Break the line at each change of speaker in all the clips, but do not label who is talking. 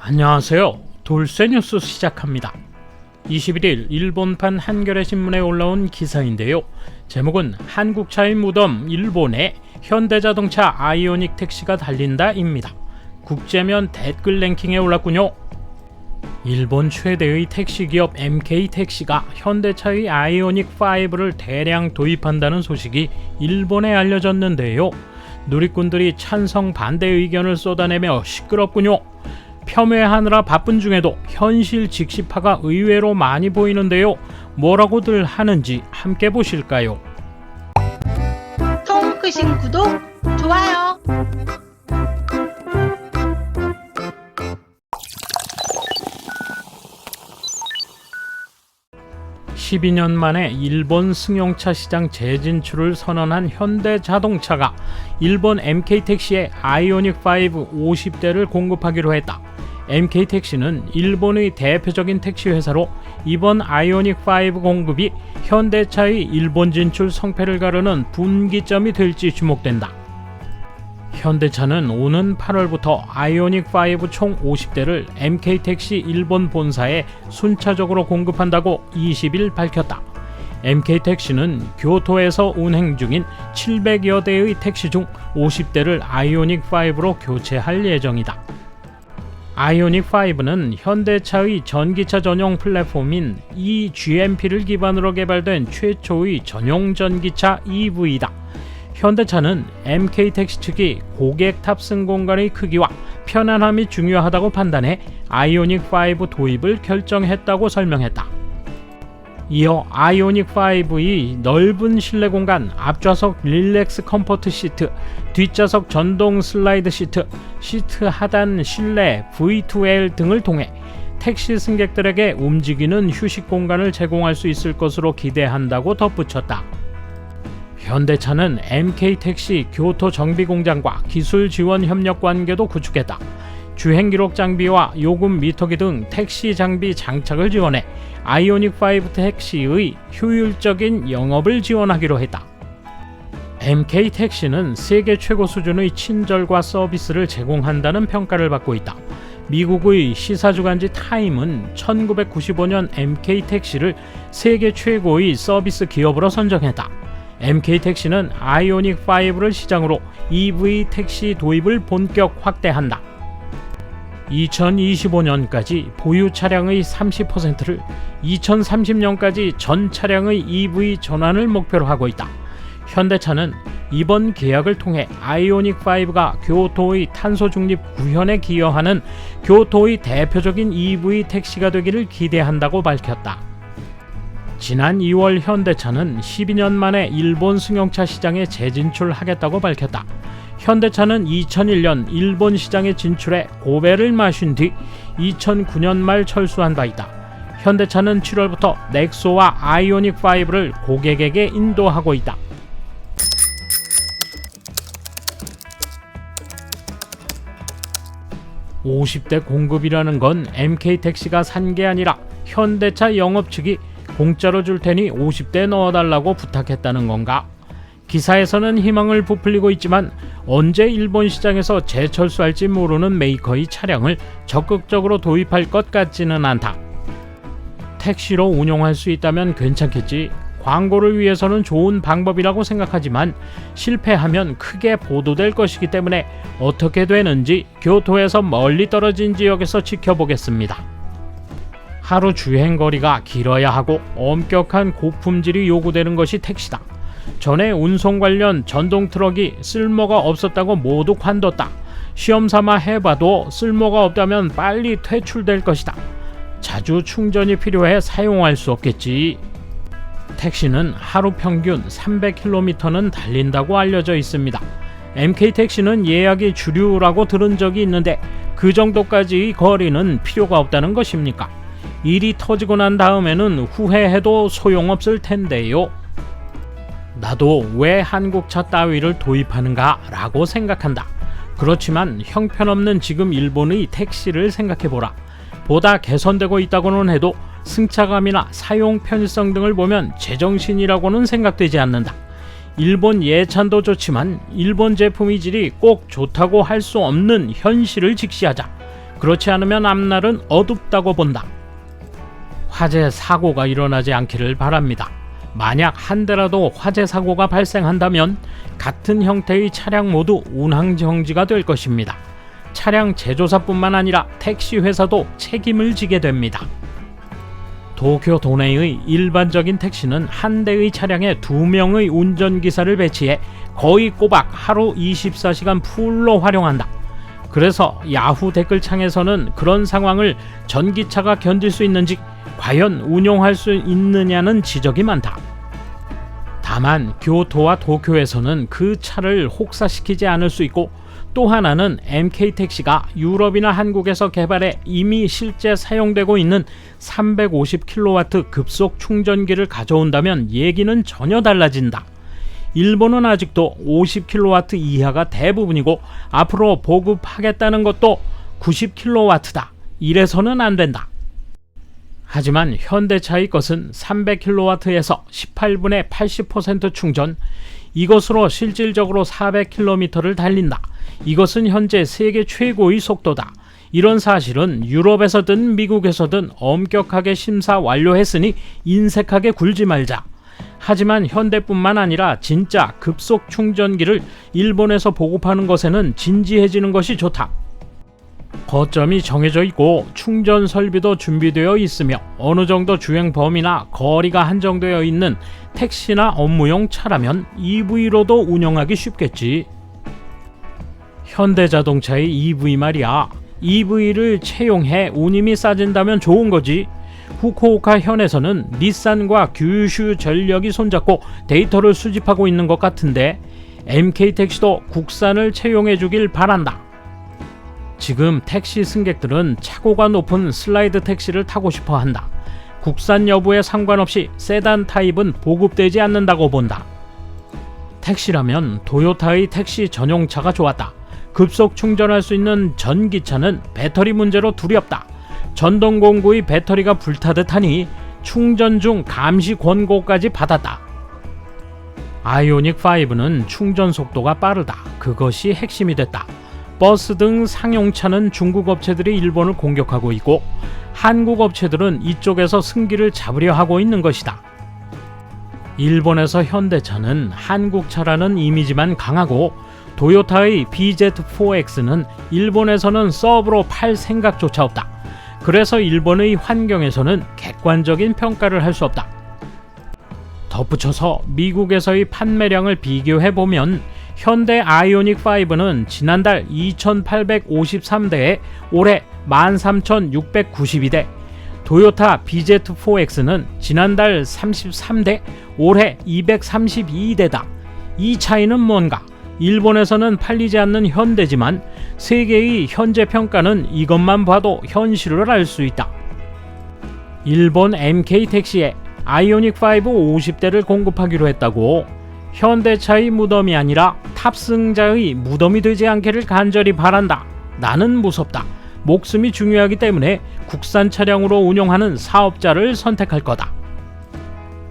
안녕하세요. 돌쇠 뉴스 시작합니다. 21일 일본판 한겨레 신문에 올라온 기사인데요. 제목은 한국차의 무덤 일본에 현대자동차 아이오닉 택시가 달린다입니다. 국제면 댓글 랭킹에 올랐군요. 일본 최대의 택시기업 MK택시가 현대차의 아이오닉 5를 대량 도입한다는 소식이 일본에 알려졌는데요. 누리꾼들이 찬성 반대 의견을 쏟아내며 시끄럽군요. 폄훼하느라 바쁜 중에도 현실 직시파가 의외로 많이 보이는데요. 뭐라고들 하는지 함께 보실까요?
통크신 구독, 좋아요.
12년 만에 일본 승용차 시장 재진출을 선언한 현대자동차가 일본 MK택시에 아이오닉 5 50대를 공급하기로 했다. MK택시는 일본의 대표적인 택시 회사로 이번 아이오닉 5 공급이 현대차의 일본 진출 성패를 가르는 분기점이 될지 주목된다. 현대차는 오는 8월부터 아이오닉 5 총 50대를 MK택시 일본 본사에 순차적으로 공급한다고 20일 밝혔다. MK택시는 교토에서 운행 중인 700여 대의 택시 중 50대를 아이오닉 5로 교체할 예정이다. 아이오닉 5는 현대차의 전기차 전용 플랫폼인 eGMP를 기반으로 개발된 최초의 전용 전기차 EV다. 현대차는 MK택시 측이 고객 탑승 공간의 크기와 편안함이 중요하다고 판단해 아이오닉 5 도입을 결정했다고 설명했다. 이어 아이오닉 5의 넓은 실내 공간, 앞좌석 릴렉스 컴포트 시트, 뒷좌석 전동 슬라이드 시트, 시트 하단 실내 V2L 등을 통해 택시 승객들에게 움직이는 휴식 공간을 제공할 수 있을 것으로 기대한다고 덧붙였다. 현대차는 MK택시 교토 정비공장과 기술 지원 협력 관계도 구축했다. 주행기록 장비와 요금 미터기 등 택시 장비 장착을 지원해 아이오닉 5 택시의 효율적인 영업을 지원하기로 했다. MK택시는 세계 최고 수준의 친절과 서비스를 제공한다는 평가를 받고 있다. 미국의 시사주간지 타임은 1995년 MK택시를 세계 최고의 서비스 기업으로 선정했다. MK택시는 아이오닉 5를 시장으로 EV 택시 도입을 본격 확대한다. 2025년까지 보유 차량의 30%를 2030년까지 전 차량의 EV 전환을 목표로 하고 있다. 현대차는 이번 계약을 통해 아이오닉 5가 교토의 탄소 중립 구현에 기여하는 교토의 대표적인 EV 택시가 되기를 기대한다고 밝혔다. 지난 2월 현대차는 12년 만에 일본 승용차 시장에 재진출하겠다고 밝혔다. 현대차는 2001년 일본 시장에 진출해 고배를 마신 뒤 2009년 말 철수한 바 있다. 현대차는 7월부터 넥소와 아이오닉 5를 고객에게 인도하고 있다. (50대) 공급이라는 건 MK택시가 산 게 아니라 현대차 영업 측이 공짜로 줄 테니 50대 넣어달라고 부탁했다는 건가? 기사에서는 희망을 부풀리고 있지만 언제 일본 시장에서 재철수할지 모르는 메이커의 차량을 적극적으로 도입할 것 같지는 않다. 택시로 운용할 수 있다면 괜찮겠지. 광고를 위해서는 좋은 방법이라고 생각하지만 실패하면 크게 보도될 것이기 때문에 어떻게 되는지 교토에서 멀리 떨어진 지역에서 지켜보겠습니다. 하루 주행거리가 길어야 하고 엄격한 고품질이 요구되는 것이 택시다. 전에 운송 관련 전동 트럭이 쓸모가 없었다고 모두 관뒀다. 시험삼아 해봐도 쓸모가 없다면 빨리 퇴출될 것이다. 자주 충전이 필요해 사용할 수 없겠지. 택시는 하루 평균 300km는 달린다고 알려져 있습니다. MK택시는 예약이 주류라고 들은 적이 있는데 그 정도까지의 거리는 필요가 없다는 것입니까? 일이 터지고 난 다음에는 후회해도 소용없을 텐데요. 나도 왜 한국차 따위를 도입하는가 라고 생각한다. 그렇지만 형편없는 지금 일본의 택시를 생각해보라. 보다 개선되고 있다고는 해도 승차감이나 사용 편의성 등을 보면 제정신이라고는 생각되지 않는다. 일본 예찬도 좋지만 일본 제품의 질이 꼭 좋다고 할 수 없는 현실을 직시하자. 그렇지 않으면 앞날은 어둡다고 본다. 화재 사고가 일어나지 않기를 바랍니다. 만약 한 대라도 화재 사고가 발생한다면 같은 형태의 차량 모두 운항 정지가 될 것입니다. 차량 제조사뿐만 아니라 택시 회사도 책임을 지게 됩니다. 도쿄 도내의 일반적인 택시는 한 대의 차량에 2명의 운전기사를 배치해 거의 꼬박 하루 24시간 풀로 활용한다. 그래서 야후 댓글창에서는 그런 상황을 전기차가 견딜 수 있는지, 과연 운용할 수 있느냐는 지적이 많다. 다만 교토와 도쿄에서는 그 차를 혹사시키지 않을 수 있고, 또 하나는 MK택시가 유럽이나 한국에서 개발해 이미 실제 사용되고 있는 350kW 급속 충전기를 가져온다면 얘기는 전혀 달라진다. 일본은 아직도 50kW 이하가 대부분이고 앞으로 보급하겠다는 것도 90kW다. 이래서는 안 된다. 하지만 현대차의 것은 300kW에서 18분에 80% 충전, 이것으로 실질적으로 400km를 달린다. 이것은 현재 세계 최고의 속도다. 이런 사실은 유럽에서든 미국에서든 엄격하게 심사 완료했으니 인색하게 굴지 말자. 하지만 현대뿐만 아니라 진짜 급속 충전기를 일본에서 보급하는 것에는 진지해지는 것이 좋다. 거점이 정해져 있고 충전 설비도 준비되어 있으며 어느 정도 주행 범위나 거리가 한정되어 있는 택시나 업무용 차라면 EV로도 운영하기 쉽겠지. 현대자동차의 EV 말이야. EV를 채용해 운임이 싸진다면 좋은 거지. 후쿠오카 현에서는 닛산과 규슈 전력이 손잡고 데이터를 수집하고 있는 것 같은데 MK택시도 국산을 채용해 주길 바란다. 지금 택시 승객들은 차고가 높은 슬라이드 택시를 타고 싶어 한다. 국산 여부에 상관없이 세단 타입은 보급되지 않는다고 본다. 택시라면 도요타의 택시 전용차가 좋았다. 급속 충전할 수 있는 전기차는 배터리 문제로 두렵다. 전동공구의 배터리가 불타듯 하니 충전 중 감시 권고까지 받았다. 아이오닉5는 충전 속도가 빠르다. 그것이 핵심이 됐다. 버스 등 상용차는 중국 업체들이 일본을 공격하고 있고 한국 업체들은 이쪽에서 승기를 잡으려 하고 있는 것이다. 일본에서 현대차는 한국차라는 이미지만 강하고 도요타의 BZ4X는 일본에서는 서브로 팔 생각조차 없다. 그래서 일본의 환경에서는 객관적인 평가를 할 수 없다. 덧붙여서 미국에서의 판매량을 비교해보면 현대 아이오닉5는 지난달 2853대에 올해 13692대, 도요타 BZ4X는 지난달 33대, 올해 232대다. 이 차이는 뭔가? 일본에서는 팔리지 않는 현대지만 세계의 현재 평가는 이것만 봐도 현실을 알 수 있다. 일본 MK택시에 아이오닉5 50대를 공급하기로 했다고. 현대차의 무덤이 아니라 탑승자의 무덤이 되지 않기를 간절히 바란다. 나는 무섭다. 목숨이 중요하기 때문에 국산 차량으로 운용하는 사업자를 선택할 거다.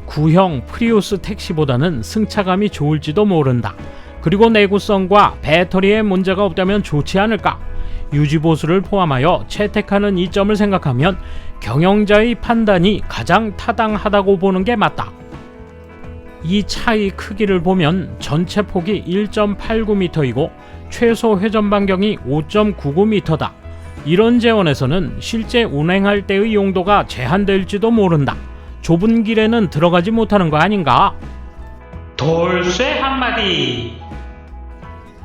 구형 프리우스 택시보다는 승차감이 좋을지도 모른다. 그리고 내구성과 배터리에 문제가 없다면 좋지 않을까? 유지보수를 포함하여 채택하는 이 점을 생각하면 경영자의 판단이 가장 타당하다고 보는 게 맞다. 이 차의 크기를 보면 전체 폭이 1.89m이고 최소 회전 반경이 5.99m다. 이런 재원에서는 실제 운행할 때의 용도가 제한될지도 모른다. 좁은 길에는 들어가지 못하는 거 아닌가? 돌쇠 한마디.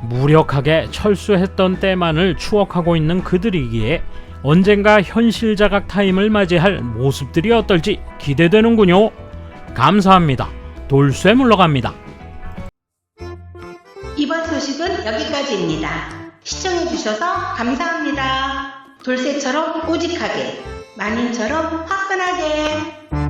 무력하게 철수했던 때만을 추억하고 있는 그들이기에 언젠가 현실 자각 타임을 맞이할 모습들이 어떨지 기대되는군요. 감사합니다. 돌쇠 물러갑니다.
이번 소식은 여기까지입니다. 시청해주셔서 감사합니다. 돌쇠처럼 꼬직하게, 만인처럼 화끈하게.